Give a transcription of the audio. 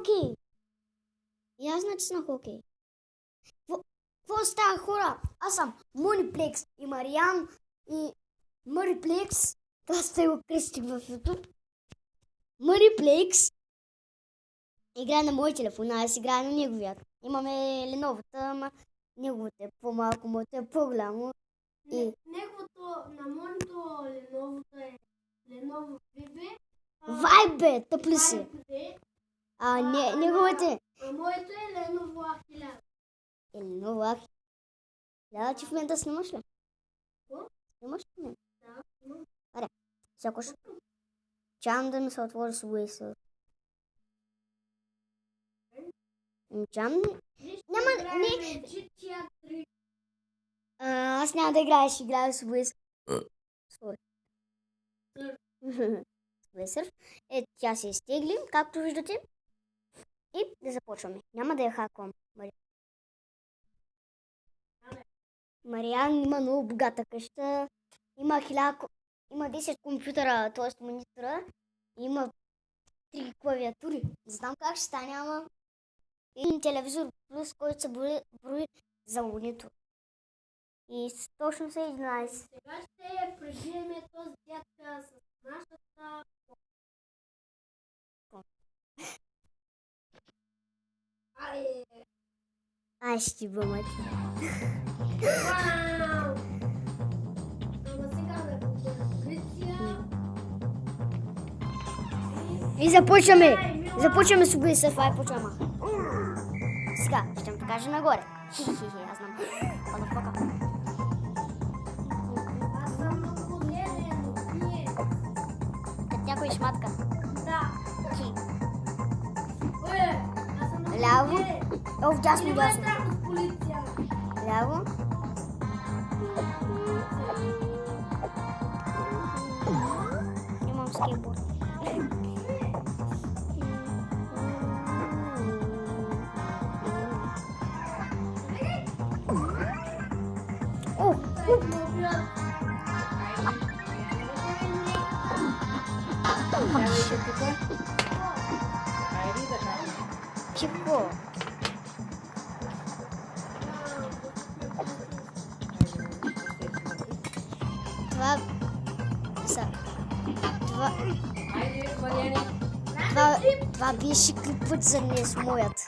хокей. И аз значи на хокей. Какво става, хора? Аз съм Мониплекс и Мариан и Мариплекс. Това сте го кръстих в YouTube. Мариплекс играе на мой телефон, аз играя на неговия. Имаме Lenovo-та, ама неговото е по-малко, моето е по-голямо. Неговото на моето Lenovo-то е Lenovo Vibe. Vibe, тъпли си. Неговите. А моето е Lenovo A1000. Lenovo A1000. Ти в момента снимаш ли? Какво? Снимаш ли в момента? Да, снимам. Аре, сякаш. Чам да ми се отвори с Уейса. Чам. Няма, не. GTA 3. Аз няма да играя, ще играя с Уейс. Сори. Уейсърф. Тя се изтегли, както виждате. И да започваме. Няма да я хаквам. Мариан има много богата къща. Има 10 компютъра, т.е. монитора. Има 3 клавиатури. Не знам как ще стане, ама един телевизор плюс, който се брои за монитор. И точно са 11. Сега ще пребиеме този дядка с нашата... Ай, ще ти бъмати. Вау! Ама сега да покажа. И започваме! Започваме с Уейсърф, ай почваме. Сега ще ми покажа нагоре. Хи-хи-хи, аз знам. Мазафака. Аз съм много лелен, вие. Като някой шматка. Да. Хи. Аз съм много Ляво. лелен. О, вдясно, Не ме вдясно. страх от полиция. Ляво. Имам скейтборд. О, тихо. Това беше клипът за днес, моят.